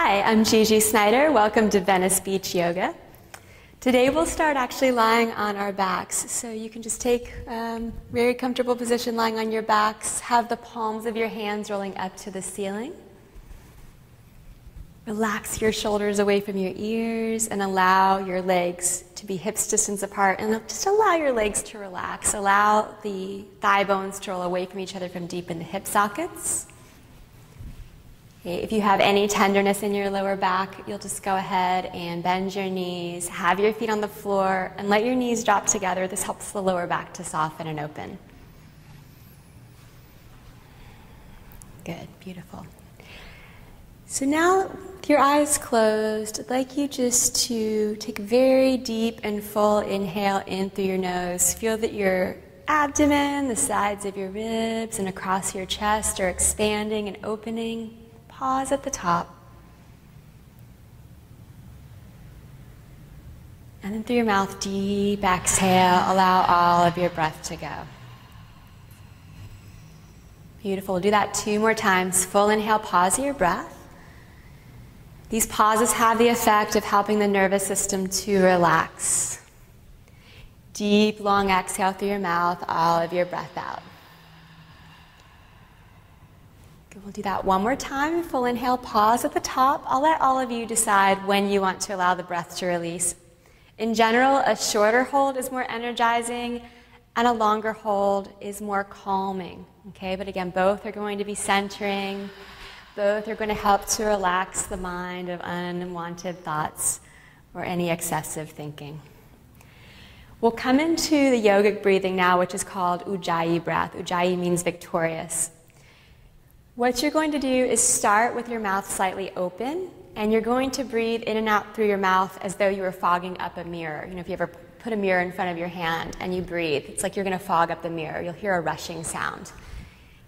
Hi, I'm Gigi Snyder. Welcome to Venice Beach Yoga. Today we'll start actually lying on our backs. So you can just take a very comfortable position lying on your backs. Have the palms of your hands rolling up to the ceiling. Relax your shoulders away from your ears and allow your legs to be hips distance apart. And just allow your legs to relax. Allow the thigh bones to roll away from each other from deep in the hip sockets. Okay, if you have any tenderness in your lower back, you'll just go ahead and bend your knees, have your feet on the floor, and let your knees drop together. This helps the lower back to soften and open. Good, beautiful. So now, with your eyes closed, I'd like you just to take a very deep and full inhale in through your nose. Feel that your abdomen, the sides of your ribs, and across your chest are expanding and opening. Pause at the top. And then through your mouth, deep exhale, allow all of your breath to go. Beautiful. Do that 2 more times. Full inhale, pause your breath. These pauses have the effect of helping the nervous system to relax. Deep, long exhale through your mouth, all of your breath out. We'll do that 1 more time. Full inhale, pause at the top. I'll let all of you decide when you want to allow the breath to release. In general, a shorter hold is more energizing and a longer hold is more calming. Okay, but again, both are going to be centering. Both are going to help to relax the mind of unwanted thoughts or any excessive thinking. We'll come into the yogic breathing now, which is called Ujjayi breath. Ujjayi means victorious. What you're going to do is start with your mouth slightly open, and you're going to breathe in and out through your mouth as though you were fogging up a mirror. You know, if you ever put a mirror in front of your hand and you breathe, it's like you're going to fog up the mirror. You'll hear a rushing sound.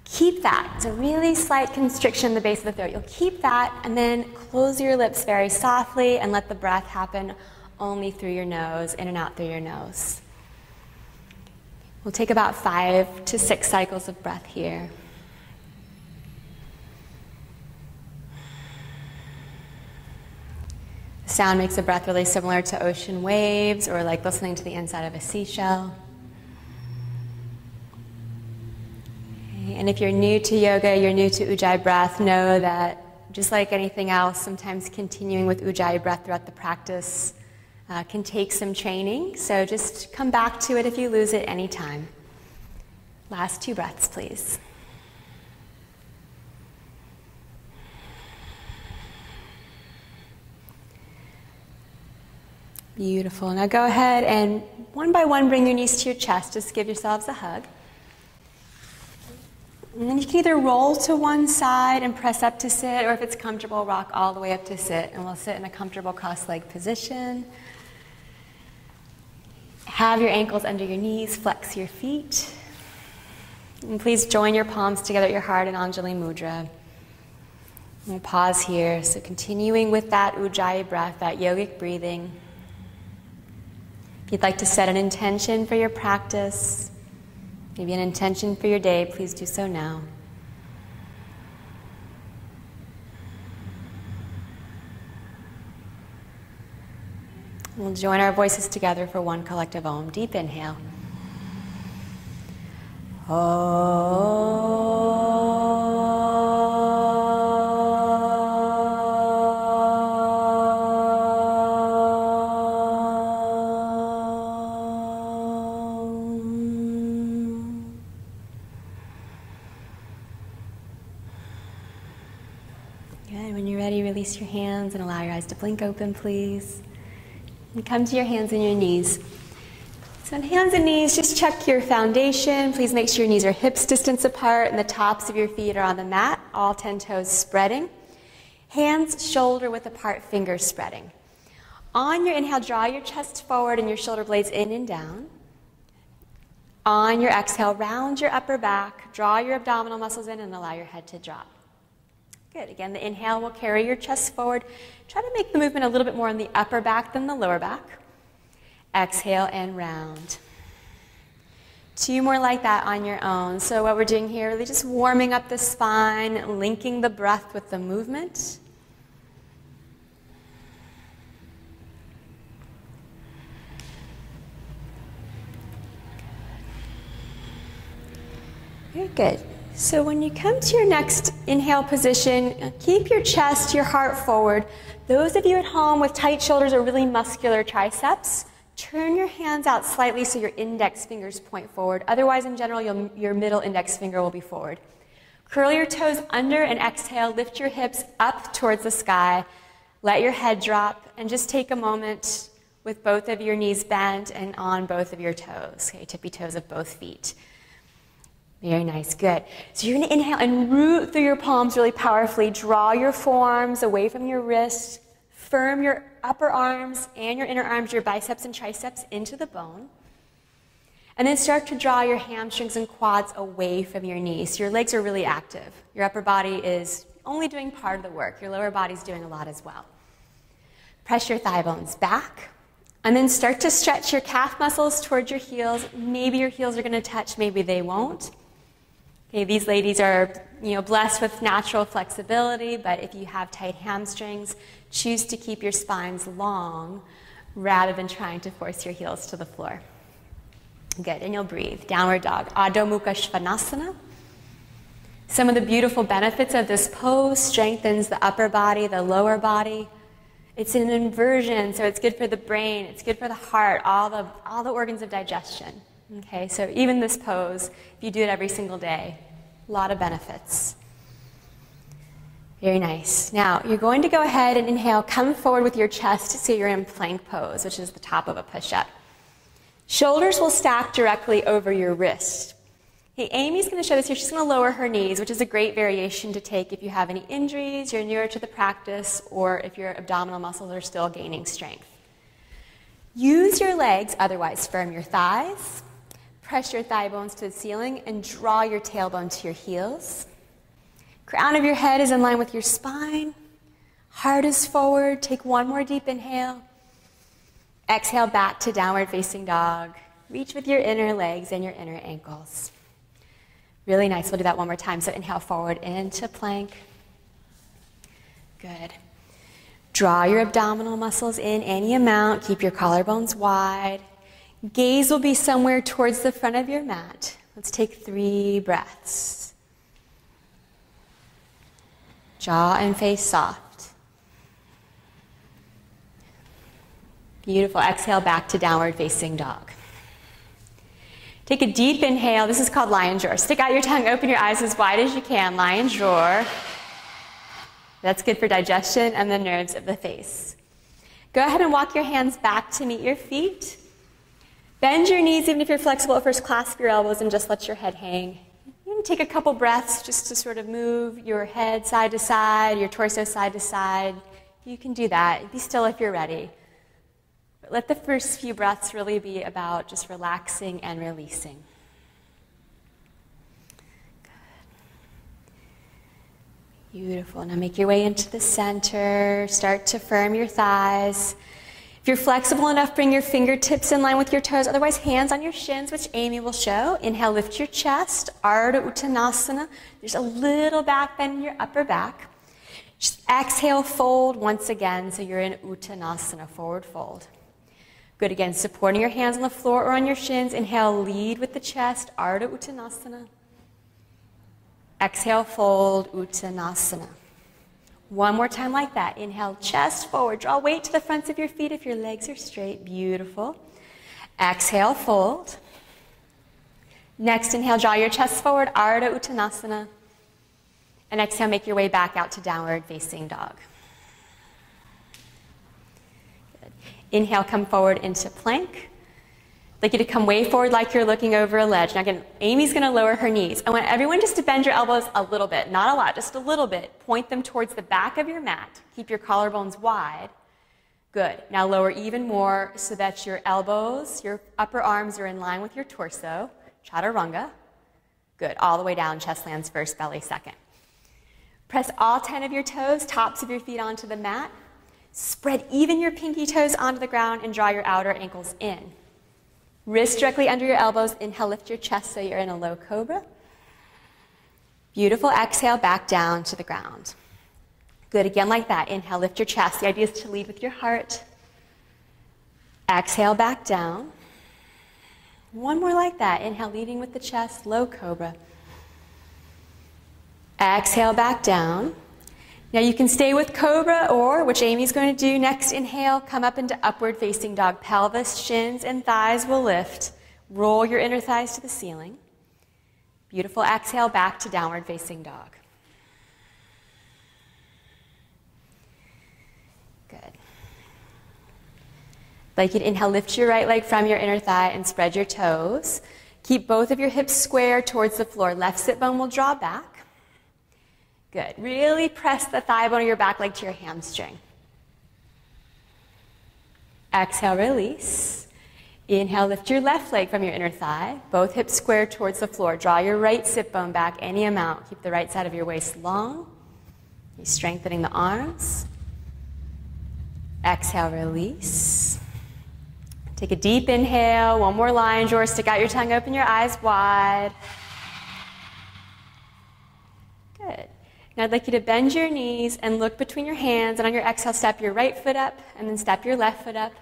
Keep that. It's a really slight constriction in the base of the throat. You'll keep that, and then close your lips very softly and let the breath happen only through your nose, in and out through your nose. We'll take about 5 to 6 cycles of breath here. The sound makes the breath really similar to ocean waves or like listening to the inside of a seashell. Okay. And if you're new to yoga, you're new to Ujjayi breath, know that just like anything else, sometimes continuing with Ujjayi breath throughout the practice can take some training. So just come back to it if you lose it anytime. Last 2 breaths, please. Beautiful. Now go ahead and one by one bring your knees to your chest. Just give yourselves a hug. And then you can either roll to one side and press up to sit, or if it's comfortable, rock all the way up to sit. And we'll sit in a comfortable cross-legged position. Have your ankles under your knees, flex your feet. And please join your palms together at your heart in Anjali Mudra. We'll pause here. So continuing with that Ujjayi breath, that yogic breathing. If you'd like to set an intention for your practice, maybe an intention for your day, please do so now. We'll join our voices together for one collective Om. Deep inhale. Release your hands and allow your eyes to blink open, please. And come to your hands and your knees. So on hands and knees, just check your foundation. Please make sure your knees are hips distance apart and the tops of your feet are on the mat, all 10 toes spreading. Hands shoulder width apart, fingers spreading. On your inhale, draw your chest forward and your shoulder blades in and down. On your exhale, round your upper back, draw your abdominal muscles in and allow your head to drop. Good. Again, the inhale will carry your chest forward. Try to make the movement a little bit more in the upper back than the lower back. Exhale and round. 2 more like that on your own. So what we're doing here, really just warming up the spine, linking the breath with the movement. Very good. So when you come to your next inhale position, keep your chest, your heart forward. Those of you at home with tight shoulders or really muscular triceps, turn your hands out slightly so your index fingers point forward. Otherwise, in general, your middle index finger will be forward. Curl your toes under and exhale. Lift your hips up towards the sky. Let your head drop and just take a moment with both of your knees bent and on both of your toes. Okay, tippy toes of both feet. Very nice, good. So you're going to inhale and root through your palms really powerfully. Draw your forearms away from your wrists. Firm your upper arms and your inner arms, your biceps and triceps into the bone. And then start to draw your hamstrings and quads away from your knees. So your legs are really active. Your upper body is only doing part of the work. Your lower body's doing a lot as well. Press your thigh bones back. And then start to stretch your calf muscles towards your heels. Maybe your heels are going to touch, maybe they won't. Okay, these ladies are, blessed with natural flexibility, but if you have tight hamstrings, choose to keep your spines long rather than trying to force your heels to the floor. Good, and you'll breathe. Downward dog, Adho Mukha Svanasana. Some of the beautiful benefits of this pose: strengthens the upper body, the lower body. It's an inversion, so it's good for the brain, it's good for the heart, all the organs of digestion. Okay, so even this pose, if you do it every single day, a lot of benefits. Very nice. Now, you're going to go ahead and inhale, come forward with your chest so you're in plank pose, which is the top of a push-up. Shoulders will stack directly over your wrist. Hey, Amy's going to show this here. She's going to lower her knees, which is a great variation to take if you have any injuries, you're newer to the practice, or if your abdominal muscles are still gaining strength. Use your legs, otherwise firm your thighs. Press your thigh bones to the ceiling and draw your tailbone to your heels. Crown of your head is in line with your spine. Heart is forward. Take one more deep inhale. Exhale back to downward facing dog. Reach with your inner legs and your inner ankles. Really nice. We'll do that one more time. So inhale forward into plank. Good. Draw your abdominal muscles in any amount. Keep your collarbones wide. Gaze will be somewhere towards the front of your mat. Let's take 3 breaths. Jaw and face soft. Beautiful. Exhale back to downward facing dog. Take a deep inhale. This is called lion's roar. Stick out your tongue, open your eyes as wide as you can. Lion's roar. That's good for digestion and the nerves of the face. Go ahead and walk your hands back to meet your feet. Bend your knees, even if you're flexible. First, clasp your elbows and just let your head hang. You can take a couple breaths just to sort of move your head side to side, your torso side to side. You can do that. Be still if you're ready. But let the first few breaths really be about just relaxing and releasing. Good. Beautiful. Now make your way into the center. Start to firm your thighs. If you're flexible enough, bring your fingertips in line with your toes. Otherwise, hands on your shins, which Amy will show. Inhale, lift your chest. Ardha Uttanasana. There's a little back bend in your upper back. Just exhale, fold once again, so you're in Uttanasana, forward fold. Good, again, supporting your hands on the floor or on your shins. Inhale, lead with the chest, Ardha Uttanasana. Exhale, fold, Uttanasana. One more time like that. Inhale, chest forward. Draw weight to the fronts of your feet if your legs are straight. Beautiful. Exhale, fold. Next, inhale, draw your chest forward, Ardha Uttanasana. And exhale, make your way back out to downward facing dog. Good. Inhale, come forward into plank. I'd like you to come way forward like you're looking over a ledge. Now again, Amy's going to lower her knees. I want everyone just to bend your elbows a little bit, not a lot, just a little bit. Point them towards the back of your mat. Keep your collarbones wide. Good. Now lower even more so that your elbows, your upper arms are in line with your torso. Chaturanga. Good. All the way down, chest lands first, belly second. Press all 10 of your toes, tops of your feet onto the mat. Spread even your pinky toes onto the ground and draw your outer ankles in. Wrists directly under your elbows. Inhale, lift your chest so you're in a low cobra. Beautiful. Exhale, back down to the ground. Good. Again, like that. Inhale, lift your chest. The idea is to lead with your heart. Exhale, back down. One more like that. Inhale, leading with the chest, low cobra. Exhale back down. Now you can stay with cobra, or, which Amy's going to do next, inhale, come up into upward facing dog. Pelvis, shins, and thighs will lift. Roll your inner thighs to the ceiling. Beautiful. Exhale back to downward facing dog. Good. Like you to inhale, lift your right leg from your inner thigh and spread your toes. Keep both of your hips square towards the floor. Left sit bone will draw back. Good. Really press the thigh bone of your back leg to your hamstring. Exhale, release. Inhale, lift your left leg from your inner thigh. Both hips square towards the floor. Draw your right sit bone back any amount. Keep the right side of your waist long. You're strengthening the arms. Exhale, release. Take a deep inhale. One more lion drawer. Stick out your tongue, open your eyes wide. Good. Now I'd like you to bend your knees and look between your hands, and on your exhale, step your right foot up, and then step your left foot up.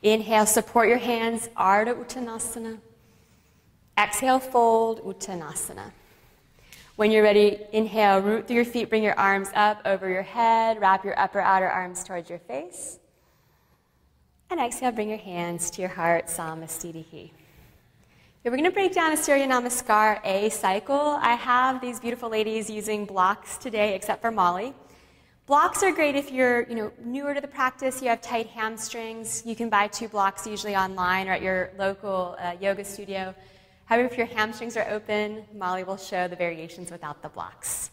Inhale, support your hands, Ardha Uttanasana. Exhale, fold, Uttanasana. When you're ready, inhale, root through your feet, bring your arms up over your head, wrap your upper outer arms towards your face. And exhale, bring your hands to your heart, Samastitihi. We're going to break down a Surya Namaskar A cycle. I have these beautiful ladies using blocks today, except for Molly. Blocks are great if you're newer to the practice, you have tight hamstrings. You can buy 2 blocks usually online or at your local yoga studio. However, if your hamstrings are open, Molly will show the variations without the blocks.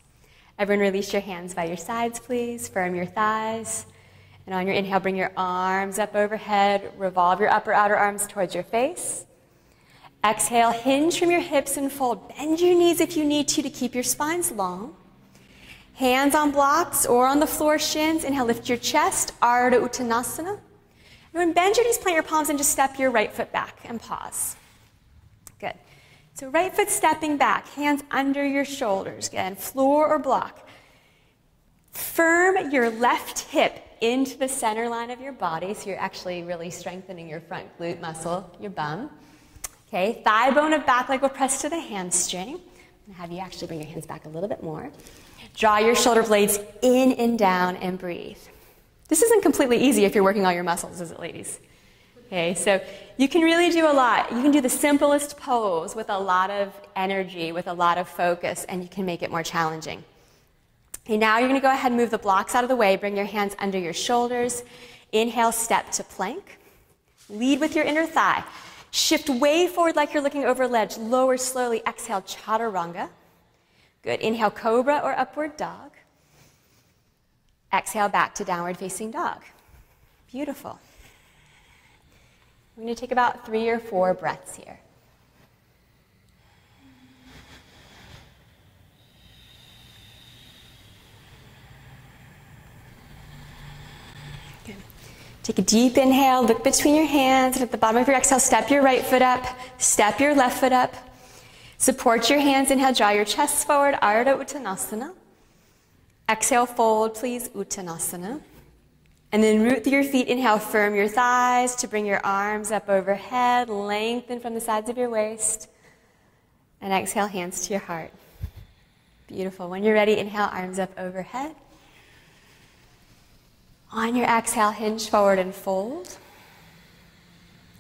Everyone release your hands by your sides, please. Firm your thighs. And on your inhale, bring your arms up overhead. Revolve your upper outer arms towards your face. Exhale, hinge from your hips and fold. Bend your knees if you need to keep your spines long. Hands on blocks or on the floor, shins. Inhale, lift your chest, Ardha Uttanasana. And when bend your knees, plant your palms and just step your right foot back and pause. Good. So right foot stepping back, hands under your shoulders. Again, floor or block. Firm your left hip into the center line of your body, so you're actually really strengthening your front glute muscle, your bum. Okay, thigh bone of back leg will press to the hamstring. I'm going to have you actually bring your hands back a little bit more. Draw your shoulder blades in and down and breathe. This isn't completely easy if you're working all your muscles, is it, ladies? Okay, so you can really do a lot. You can do the simplest pose with a lot of energy, with a lot of focus, and you can make it more challenging. Okay, now you're going to go ahead and move the blocks out of the way. Bring your hands under your shoulders. Inhale, step to plank. Lead with your inner thigh. Shift way forward like you're looking over a ledge. Lower slowly. Exhale, chaturanga. Good. Inhale, cobra or upward dog. Exhale, back to downward facing dog. Beautiful. We're going to take about 3 or 4 breaths here. Good. Take a deep inhale, look between your hands, and at the bottom of your exhale, step your right foot up, step your left foot up. Support your hands, inhale, draw your chest forward, Ardha Uttanasana. Exhale, fold, please, Uttanasana. And then root through your feet, inhale, firm your thighs to bring your arms up overhead, lengthen from the sides of your waist. And exhale, hands to your heart. Beautiful. When you're ready, inhale, arms up overhead. On your exhale, hinge forward and fold.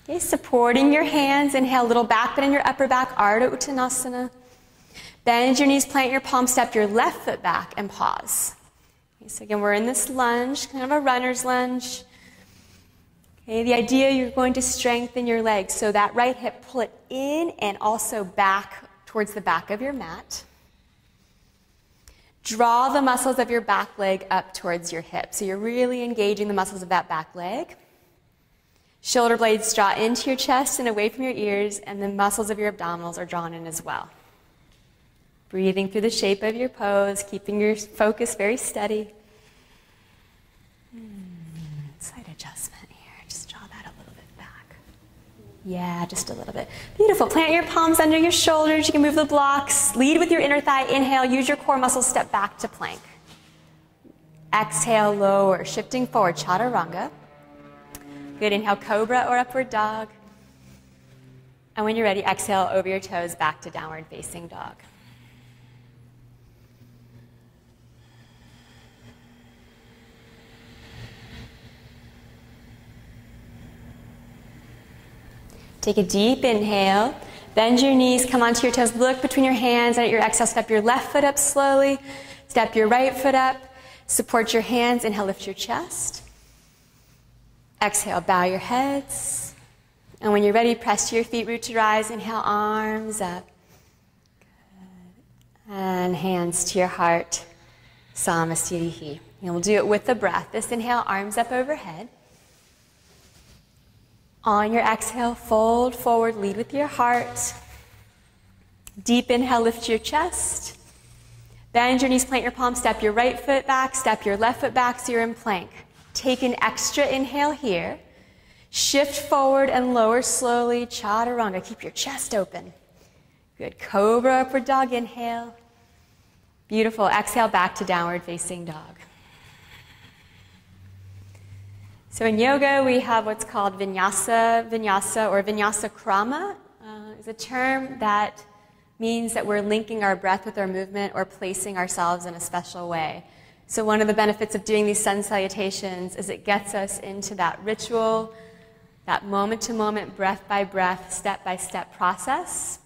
Okay, supporting your hands, inhale, little back bend in your upper back, Ardha Uttanasana. Bend your knees, plant your palms, step your left foot back, and pause. Okay, so again, we're in this lunge, kind of a runner's lunge. Okay, the idea, you're going to strengthen your legs. So that right hip, pull it in and also back towards the back of your mat. Draw the muscles of your back leg up towards your hip. So you're really engaging the muscles of that back leg. Shoulder blades draw into your chest and away from your ears, and the muscles of your abdominals are drawn in as well. Breathing through the shape of your pose, keeping your focus very steady. Slight adjustment here. Just draw that a little bit back. Yeah, just a little bit. Beautiful. Plant your palms under your shoulders. You can move the blocks. Lead with your inner thigh. Inhale. Use your core muscles. Step back to plank. Exhale, lower. Shifting forward. Chaturanga. Good. Inhale, cobra or upward dog. And when you're ready, exhale over your toes back to downward facing dog. Take a deep inhale. Bend your knees, come onto your toes, look between your hands, and at your exhale, step your left foot up slowly. Step your right foot up. Support your hands. Inhale, lift your chest. Exhale, bow your heads. And when you're ready, press to your feet, root to rise. Inhale, arms up. Good. And hands to your heart. Samastitihi. And we'll do it with the breath. This inhale, arms up overhead. On your exhale, fold forward, lead with your heart. Deep inhale, lift your chest. Bend your knees, plant your palms, step your right foot back, step your left foot back so you're in plank. Take an extra inhale here. Shift forward and lower slowly, chaturanga. Keep your chest open. Good, cobra, upward dog, inhale. Beautiful, exhale back to downward facing dog. So in yoga, we have what's called vinyasa. Vinyasa or vinyasa krama is a term that means that we're linking our breath with our movement or placing ourselves in a special way. So one of the benefits of doing these sun salutations is it gets us into that ritual, that moment-to-moment, breath-by-breath, step-by-step process.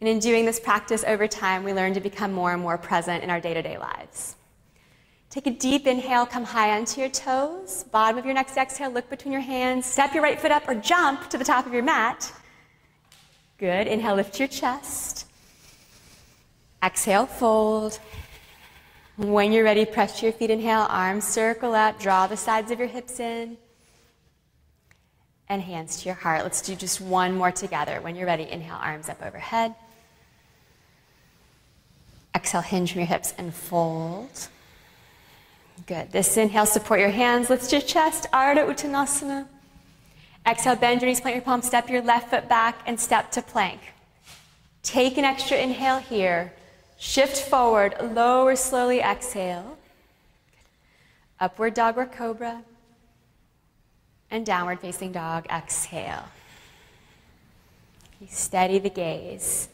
And in doing this practice over time, we learn to become more and more present in our day-to-day lives. Take a deep inhale, come high onto your toes. Bottom of your next exhale, look between your hands. Step your right foot up or jump to the top of your mat. Good. Inhale, lift your chest. Exhale, fold. When you're ready, press to your feet. Inhale, arms circle up. Draw the sides of your hips in. And hands to your heart. Let's do just one more together. When you're ready, inhale, arms up overhead. Exhale, hinge from your hips and fold. Good. This inhale, support your hands, lift your chest, Ardha Uttanasana. Exhale, bend your knees, plant your palms, step your left foot back, and step to plank. Take an extra inhale here. Shift forward, lower slowly, exhale. Upward dog or cobra. And downward facing dog, exhale. Steady the gaze.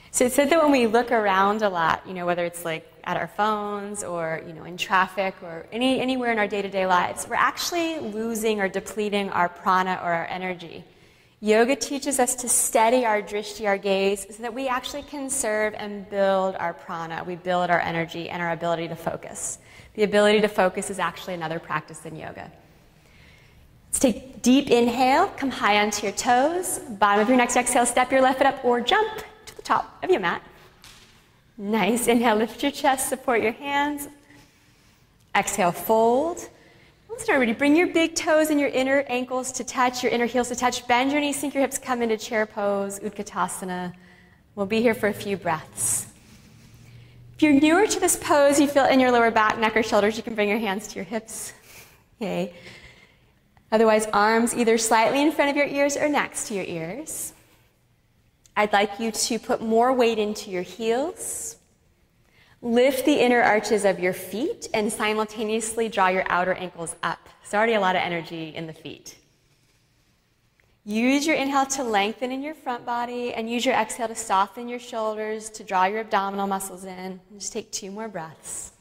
So it's said that when we look around a lot, whether it's like at our phones or, in traffic or anywhere in our day-to-day lives, we're actually losing or depleting our prana or our energy. Yoga teaches us to steady our drishti, our gaze, so that we actually conserve and build our prana. We build our energy and our ability to focus. The ability to focus is actually another practice in yoga. Let's take a deep inhale, come high onto your toes. Bottom of your next exhale, step your left foot up or jump to the top of your mat. Nice. Inhale, lift your chest, support your hands. Exhale, fold. Let's start ready. Bring your big toes and your inner ankles to touch, your inner heels to touch. Bend your knees, sink your hips, come into chair pose, Utkatasana. We'll be here for a few breaths. If you're newer to this pose, you feel it in your lower back, neck, or shoulders, you can bring your hands to your hips. Okay. Otherwise, arms either slightly in front of your ears or next to your ears. I'd like you to put more weight into your heels. Lift the inner arches of your feet and simultaneously draw your outer ankles up. There's already a lot of energy in the feet. Use your inhale to lengthen in your front body and use your exhale to soften your shoulders, to draw your abdominal muscles in. And just take 2 more breaths.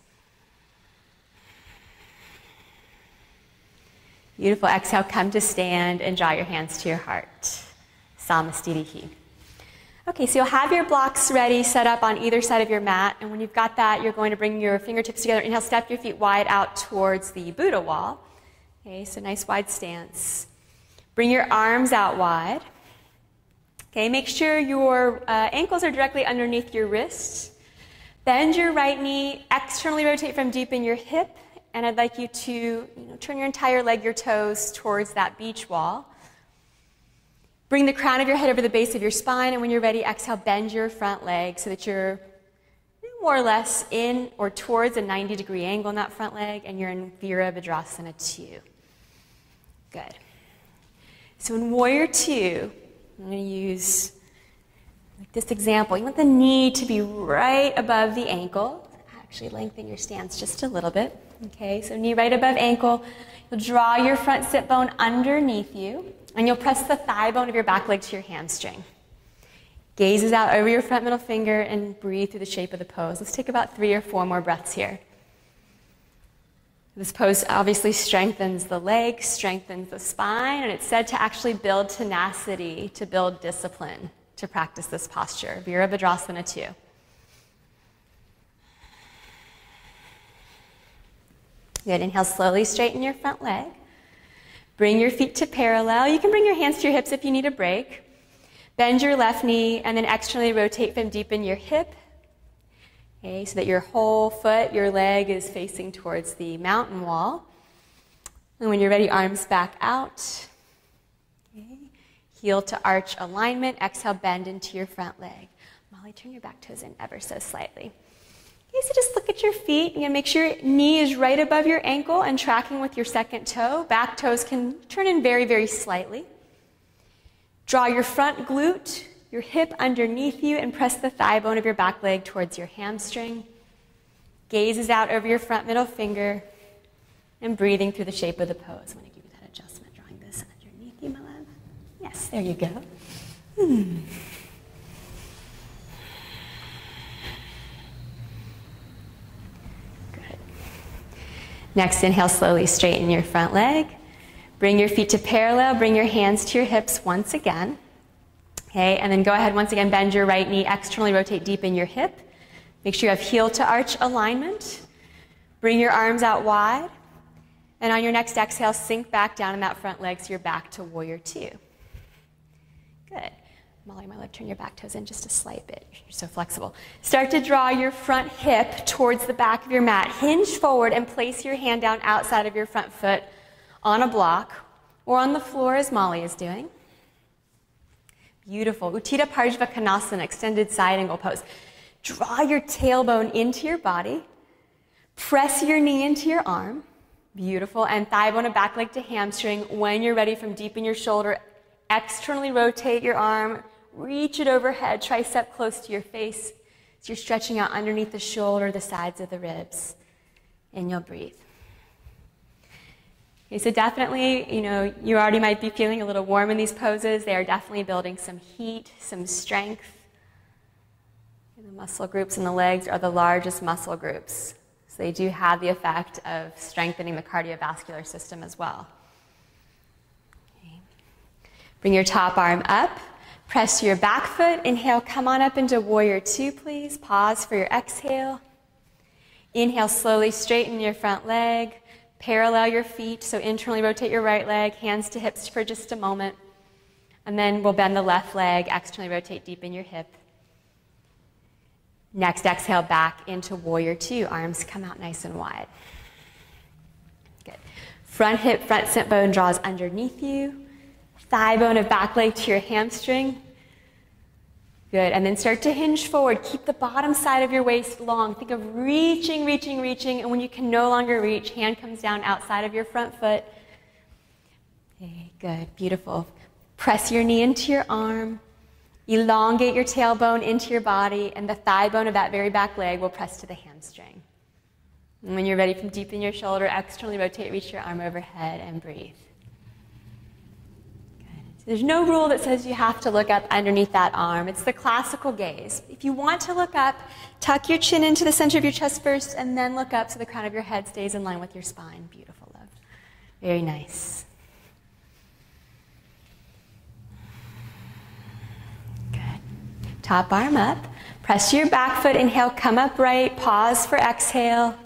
Beautiful. Exhale, come to stand and draw your hands to your heart. Samastitihi. Okay, so you'll have your blocks ready, set up on either side of your mat, and when you've got that, you're going to bring your fingertips together. Inhale, step your feet wide out towards the Buddha wall. Okay, so nice wide stance. Bring your arms out wide. Okay, make sure your ankles are directly underneath your wrists. Bend your right knee, externally rotate from deep in your hip, and I'd like you to turn your entire leg, your toes, towards that beach wall. Bring the crown of your head over the base of your spine, and when you're ready, exhale, bend your front leg so that you're more or less in or towards a 90-degree angle in that front leg, and you're in Virabhadrasana 2. Good. So in Warrior 2, I'm going to use this example. You want the knee to be right above the ankle. Actually lengthen your stance just a little bit. Okay, so knee right above ankle. You'll draw your front sit bone underneath you. And you'll press the thigh bone of your back leg to your hamstring. Gazes out over your front middle finger and breathe through the shape of the pose. Let's take about 3 or 4 more breaths here. This pose obviously strengthens the legs, strengthens the spine, and it's said to actually build tenacity, to build discipline, to practice this posture. Virabhadrasana 2. Good. Inhale, slowly straighten your front leg. Bring your feet to parallel. You can bring your hands to your hips if you need a break. Bend your left knee and then externally rotate from deep in your hip. Okay, so that your whole foot, your leg is facing towards the mountain wall. And when you're ready, arms back out. Okay. Heel to arch alignment. Exhale, bend into your front leg. Molly, turn your back toes in ever so slightly. Okay, so just look at your feet. You're going to make sure your knee is right above your ankle and tracking with your second toe. Back toes can turn in very, very slightly. Draw your front glute, your hip underneath you, and press the thigh bone of your back leg towards your hamstring. Gaze is out over your front middle finger, and breathing through the shape of the pose. I'm going to give you that adjustment, drawing this underneath you, my love. Yes, there you go. Good. Next, inhale, slowly straighten your front leg. Bring your feet to parallel, bring your hands to your hips once again. Okay, and then go ahead once again, bend your right knee, externally rotate deep in your hip. Make sure you have heel to arch alignment. Bring your arms out wide. And on your next exhale, sink back down in that front leg so you're back to warrior 2. Good. Molly, my love, turn your back toes in just a slight bit. You're so flexible. Start to draw your front hip towards the back of your mat. Hinge forward and place your hand down outside of your front foot on a block or on the floor as Molly is doing. Beautiful. Uttita Parshva Konasana, extended side angle pose. Draw your tailbone into your body. Press your knee into your arm. Beautiful. And thigh bone and back leg to hamstring. When you're ready, from deep in your shoulder, externally rotate your arm. Reach it overhead, tricep close to your face. So you're stretching out underneath the shoulder, the sides of the ribs. And you'll breathe. Okay, so definitely, you already might be feeling a little warm in these poses. They are definitely building some heat, some strength. The muscle groups in the legs are the largest muscle groups. So they do have the effect of strengthening the cardiovascular system as well. Okay. Bring your top arm up. Press your back foot. Inhale, come on up into warrior 2, please. Pause for your exhale. Inhale, slowly straighten your front leg. Parallel your feet, so internally rotate your right leg, hands to hips for just a moment. And then we'll bend the left leg, externally rotate deep in your hip. Next, exhale back into warrior 2. Arms come out nice and wide. Good. Front hip, front sit bone draws underneath you. Thigh bone of back leg to your hamstring. Good. And then start to hinge forward. Keep the bottom side of your waist long. Think of reaching, reaching, reaching. And when you can no longer reach, hand comes down outside of your front foot. Okay, good. Beautiful. Press your knee into your arm. Elongate your tailbone into your body. And the thigh bone of that very back leg will press to the hamstring. And when you're ready, from deep in your shoulder, externally rotate, reach your arm overhead, and breathe. There's no rule that says you have to look up underneath that arm. It's the classical gaze. If you want to look up, tuck your chin into the center of your chest first and then look up so the crown of your head stays in line with your spine. Beautiful, love. Very nice. Good. Top arm up. Press your back foot. Inhale, come upright. Pause for exhale.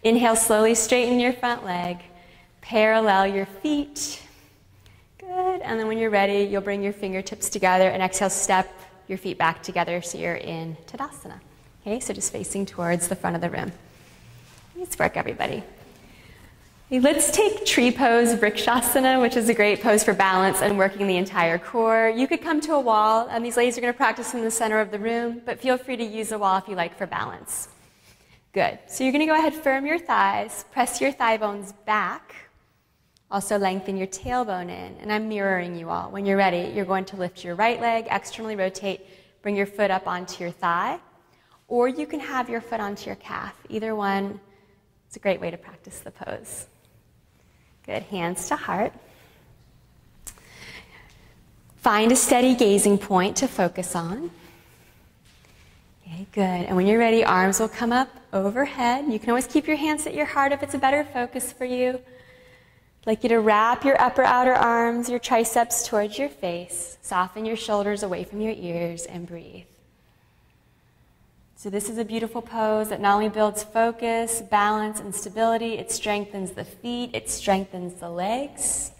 Inhale, slowly straighten your front leg. Parallel your feet. Good. And then when you're ready, you'll bring your fingertips together and exhale, step your feet back together so you're in Tadasana. Okay, so just facing towards the front of the room. Nice work, everybody. Okay, let's take tree pose, Vrikshasana, which is a great pose for balance and working the entire core. You could come to a wall, and these ladies are going to practice in the center of the room, but feel free to use a wall if you like for balance. Good. So you're going to go ahead, firm your thighs, press your thigh bones back. Also lengthen your tailbone in, and I'm mirroring you all. When you're ready, you're going to lift your right leg, externally rotate, bring your foot up onto your thigh, or you can have your foot onto your calf. Either one is a great way to practice the pose. Good, hands to heart. Find a steady gazing point to focus on. Okay, good. And when you're ready, arms will come up overhead. You can always keep your hands at your heart if it's a better focus for you. I'd like you to wrap your upper outer arms, your triceps towards your face. Soften your shoulders away from your ears and breathe. So this is a beautiful pose that not only builds focus, balance, and stability, it strengthens the feet, it strengthens the legs,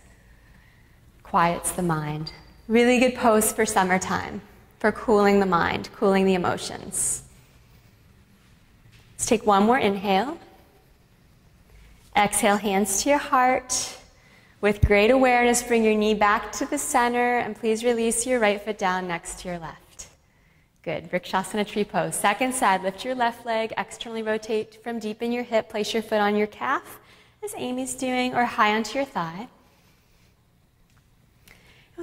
quiets the mind. Really good pose for summertime, for cooling the mind, cooling the emotions. Let's take one more inhale. Exhale, hands to your heart. With great awareness, bring your knee back to the center, and please release your right foot down next to your left. Good. Vrikshasana tree pose. Second side, lift your left leg, externally rotate from deep in your hip, place your foot on your calf, as Amy's doing, or high onto your thigh.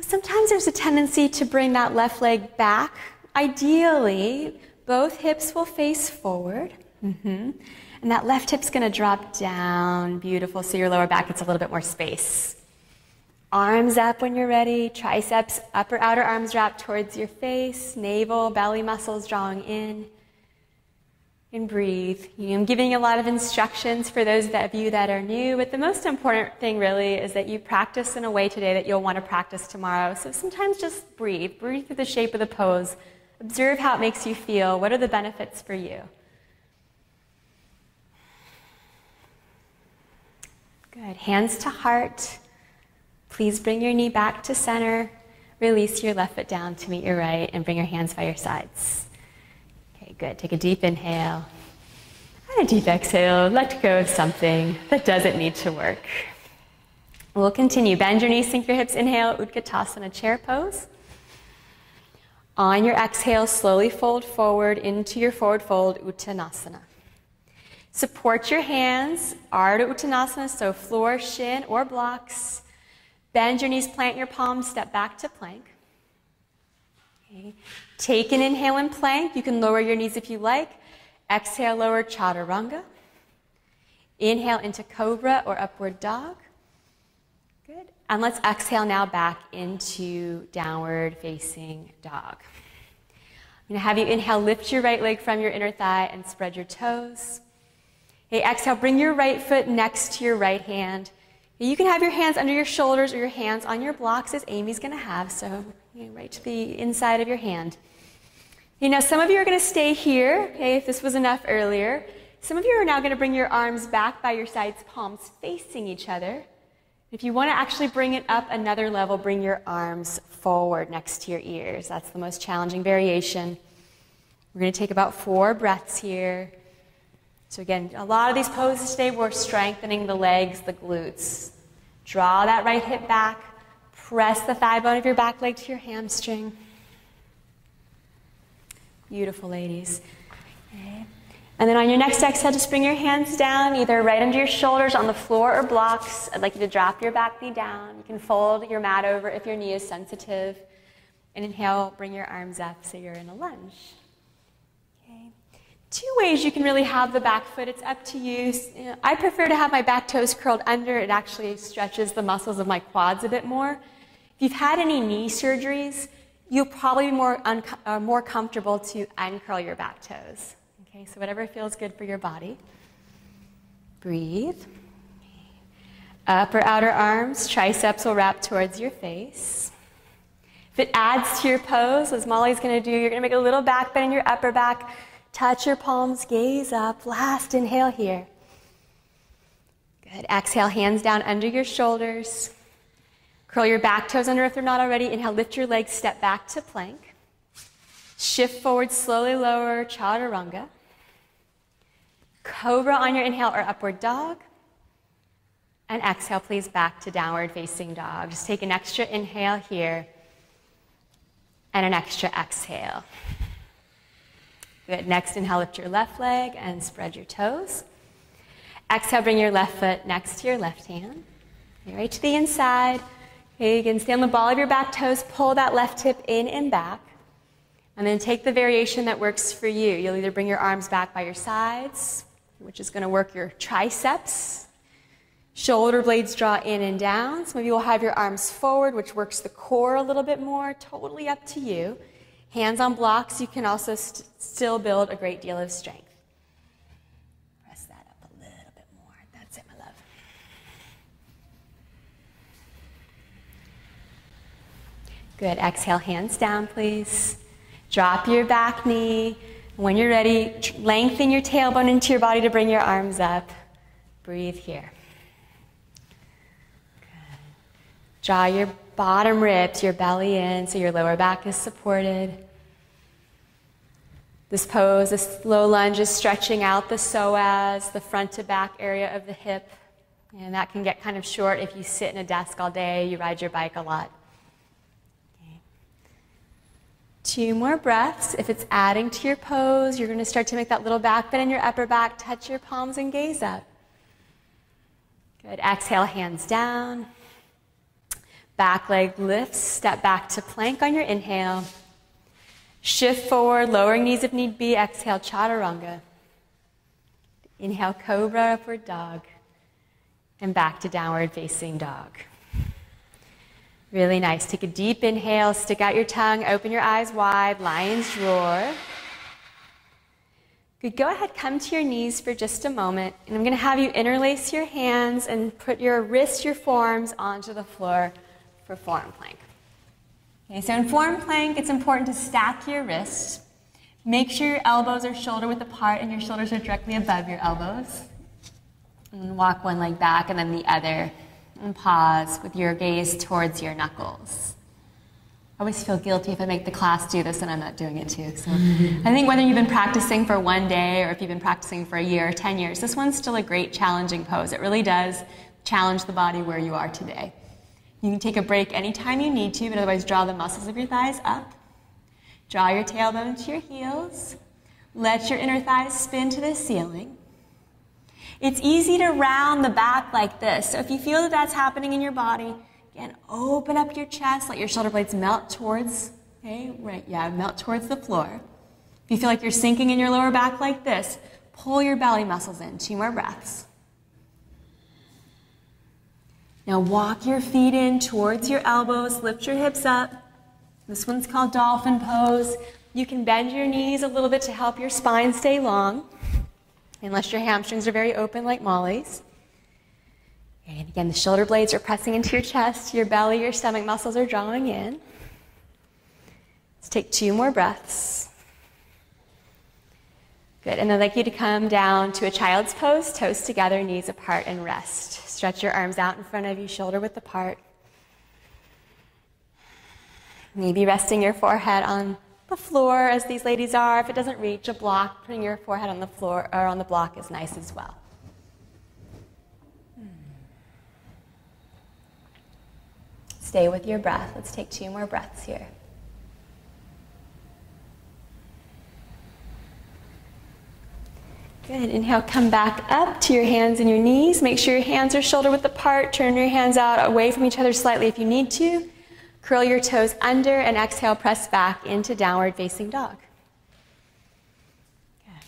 Sometimes there's a tendency to bring that left leg back. Ideally, both hips will face forward. And that left hip's going to drop down. Beautiful. So your lower back gets a little bit more space. Arms up when you're ready. Triceps, upper outer arms wrap towards your face. Navel, belly muscles drawing in. And breathe. I'm giving you a lot of instructions for those of you that are new, but the most important thing really is that you practice in a way today that you'll want to practice tomorrow. So sometimes just breathe. Breathe through the shape of the pose. Observe how it makes you feel. What are the benefits for you? Good. Hands to heart. Please bring your knee back to center. Release your left foot down to meet your right and bring your hands by your sides. Okay, good. Take a deep inhale and a deep exhale. Let go of something that doesn't need to work. We'll continue. Bend your knees, sink your hips. Inhale, Utkatasana chair pose. On your exhale, slowly fold forward into your forward fold, Uttanasana. Support your hands, Ardha Uttanasana, so floor, shin, or blocks. Bend your knees, plant your palms, step back to plank. Okay. Take an inhale in plank. You can lower your knees if you like. Exhale, lower chaturanga. Inhale into cobra or upward dog. Good. And let's exhale now back into downward facing dog. I'm going to have you inhale, lift your right leg from your inner thigh and spread your toes. Okay, exhale, bring your right foot next to your right hand. You can have your hands under your shoulders or your hands on your blocks as Amy's going to have, so right to the inside of your hand. Now some of you are going to stay here, okay, if this was enough earlier. Some of you are now going to bring your arms back by your sides, palms facing each other. If you want to actually bring it up another level, bring your arms forward next to your ears. That's the most challenging variation. We're going to take about 4 breaths here. So again, a lot of these poses today, we're strengthening the legs, the glutes. Draw that right hip back. Press the thigh bone of your back leg to your hamstring. Beautiful, ladies. Okay. And then on your next exhale, just bring your hands down, either right under your shoulders on the floor or blocks. I'd like you to drop your back knee down. You can fold your mat over if your knee is sensitive. And inhale, bring your arms up so you're in a lunge. 2 ways you can really have the back foot. It's up to you. I prefer to have my back toes curled under. It actually stretches the muscles of my quads a bit more. If you've had any knee surgeries, you'll probably be more comfortable to uncurl your back toes. Okay, so whatever feels good for your body. Breathe. Upper outer arms, triceps will wrap towards your face. If it adds to your pose, as Molly's going to do, you're going to make a little back bend in your upper back. Touch your palms, gaze up. Last inhale here. Good. Exhale, hands down under your shoulders. Curl your back toes under if they're not already. Inhale, lift your legs, step back to plank. Shift forward, slowly lower, chaturanga. Cobra on your inhale or upward dog. And exhale, please, back to downward facing dog. Just take an extra inhale here and an extra exhale. Good. Next inhale, lift your left leg and spread your toes. Exhale, bring your left foot next to your left hand. Right to the inside. Okay, you can stay on the ball of your back toes, pull that left hip in and back. And then take the variation that works for you. You'll either bring your arms back by your sides, which is going to work your triceps. Shoulder blades draw in and down. Some of you will have your arms forward, which works the core a little bit more. Totally up to you. Hands on blocks, you can also still build a great deal of strength. Press that up a little bit more. That's it, my love. Good. Exhale, hands down, please. Drop your back knee. When you're ready, lengthen your tailbone into your body to bring your arms up. Breathe here. Good. Draw your bottom ribs, your belly in, so your lower back is supported. This pose, this low lunge, is stretching out the psoas, the front to back area of the hip. And that can get kind of short if you sit in a desk all day, you ride your bike a lot. Okay. 2 more breaths. If it's adding to your pose, you're going to start to make that little back bend in your upper back. Touch your palms and gaze up. Good. Exhale, hands down. Back leg lifts, step back to plank on your inhale. Shift forward, lowering knees if need be. Exhale, chaturanga. Inhale, cobra, upward dog. And back to downward facing dog. Really nice. Take a deep inhale, stick out your tongue, open your eyes wide, lion's roar. Good. Go ahead, come to your knees for just a moment. And I'm going to have you interlace your hands and put your wrists, your forearms onto the floor for forearm plank. Okay, so in forearm plank, it's important to stack your wrists. Make sure your elbows are shoulder width apart and your shoulders are directly above your elbows. And walk one leg back and then the other. And pause with your gaze towards your knuckles. I always feel guilty if I make the class do this and I'm not doing it too. So I think whether you've been practicing for one day or if you've been practicing for a year or 10 years, this one's still a great challenging pose. It really does challenge the body where you are today. You can take a break anytime you need to, but otherwise draw the muscles of your thighs up. Draw your tailbone to your heels. Let your inner thighs spin to the ceiling. It's easy to round the back like this. So if you feel that that's happening in your body, again, open up your chest, let your shoulder blades melt towards, melt towards the floor. If you feel like you're sinking in your lower back like this, pull your belly muscles in. 2 more breaths. Now walk your feet in towards your elbows, lift your hips up. This one's called dolphin pose. You can bend your knees a little bit to help your spine stay long, unless your hamstrings are very open like Molly's. And again, the shoulder blades are pressing into your chest, your belly, your stomach muscles are drawing in. Let's take 2 more breaths. Good, and I'd like you to come down to a child's pose, toes together, knees apart, and rest. Stretch your arms out in front of you, shoulder width apart. Maybe resting your forehead on the floor as these ladies are. If it doesn't reach a block, putting your forehead on the floor or on the block is nice as well. Stay with your breath. Let's take 2 more breaths here. Good. Inhale, come back up to your hands and your knees. Make sure your hands are shoulder width apart. Turn your hands out away from each other slightly if you need to. Curl your toes under and exhale, press back into downward facing dog. Good.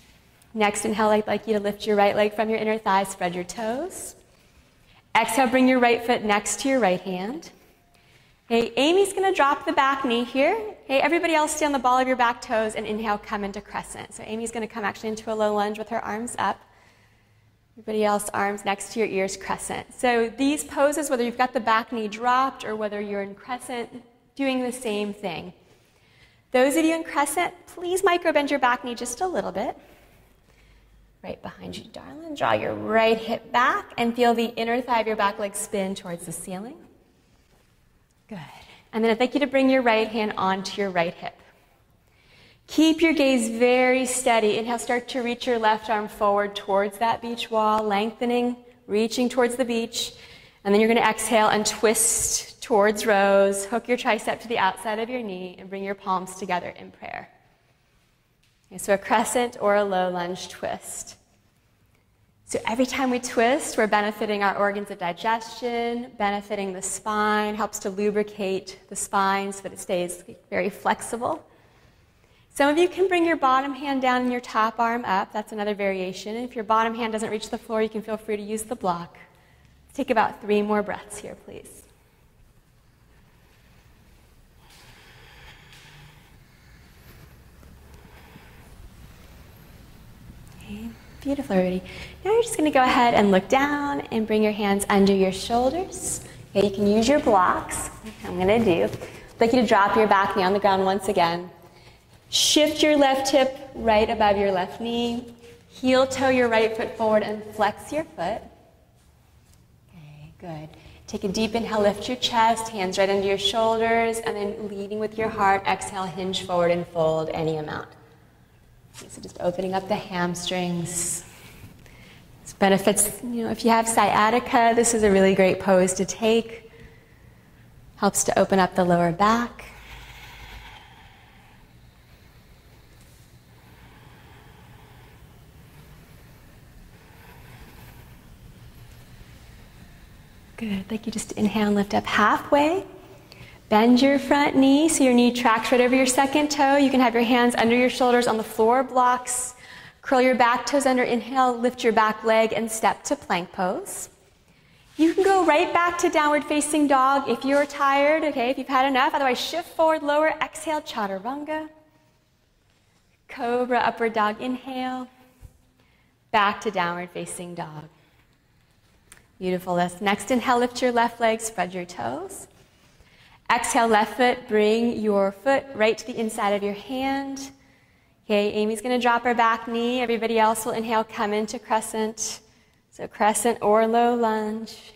Next, inhale, I'd like you to lift your right leg from your inner thigh, spread your toes. Exhale, bring your right foot next to your right hand. Okay, Amy's going to drop the back knee here. Okay, everybody else stay on the ball of your back toes and inhale, come into crescent. So Amy's going to come actually into a low lunge with her arms up. Everybody else, arms next to your ears, crescent. So these poses, whether you've got the back knee dropped or whether you're in crescent, doing the same thing. Those of you in crescent, please micro-bend your back knee just a little bit. Right behind you, darling. Draw your right hip back and feel the inner thigh of your back leg spin towards the ceiling. Good. And then I'd like you to bring your right hand onto your right hip. Keep your gaze very steady. Inhale, start to reach your left arm forward towards that beach wall, lengthening, reaching towards the beach. And then you're going to exhale and twist towards rose. Hook your tricep to the outside of your knee and bring your palms together in prayer. Okay, so a crescent or a low lunge twist. So every time we twist, we're benefiting our organs of digestion, benefiting the spine, helps to lubricate the spine so that it stays very flexible. Some of you can bring your bottom hand down and your top arm up. That's another variation. If your bottom hand doesn't reach the floor, you can feel free to use the block. Let's take about 3 more breaths here, please. Beautiful, everybody. Now you're just going to go ahead and look down and bring your hands under your shoulders. Okay, you can use your blocks. I'm going to do. I'd like you to drop your back knee on the ground once again. Shift your left hip right above your left knee. Heel toe your right foot forward and flex your foot. Okay, good. Take a deep inhale, lift your chest, hands right under your shoulders, and then leading with your heart, exhale, hinge forward and fold any amount. Okay, so just opening up the hamstrings. This benefits, if you have sciatica, this is a really great pose to take. Helps to open up the lower back. Good. I'd like you just to inhale and lift up halfway. Bend your front knee so your knee tracks right over your second toe. You can have your hands under your shoulders on the floor blocks. Curl your back toes under. Inhale, lift your back leg and step to plank pose. You can go right back to downward facing dog if you're tired, okay, if you've had enough. Otherwise, shift forward, lower, exhale, chaturanga. Cobra, upward dog, inhale. Back to downward facing dog. Beautiful. Next inhale, lift your left leg, spread your toes. Exhale, left foot, bring your foot right to the inside of your hand. Okay, Amy's going to drop her back knee. Everybody else will inhale, come into crescent. So crescent or low lunge.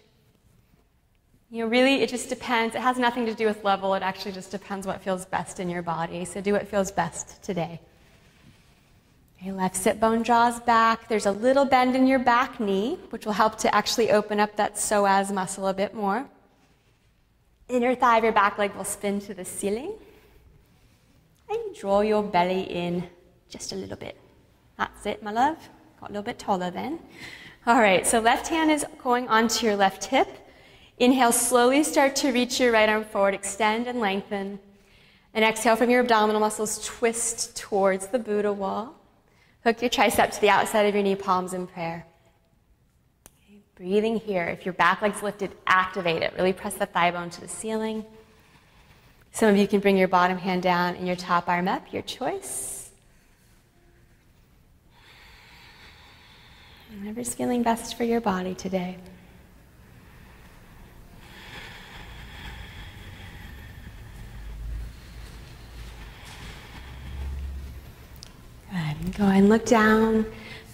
Really, it just depends. It has nothing to do with level. It actually just depends what feels best in your body. So do what feels best today. Okay, left sit bone draws back. There's a little bend in your back knee, which will help to actually open up that psoas muscle a bit more. Inner thigh of your back leg will spin to the ceiling. And draw your belly in just a little bit. That's it, my love. Got a little bit taller then. All right, so left hand is going onto your left hip. Inhale, slowly start to reach your right arm forward, extend and lengthen. And exhale from your abdominal muscles, twist towards the Buddha wall. Hook your tricep to the outside of your knee, palms in prayer. Okay, breathing here. If your back leg's lifted, activate it. Really press the thigh bone to the ceiling. Some of you can bring your bottom hand down and your top arm up, your choice. Whatever's feeling best for your body today. Good. Go ahead and look down.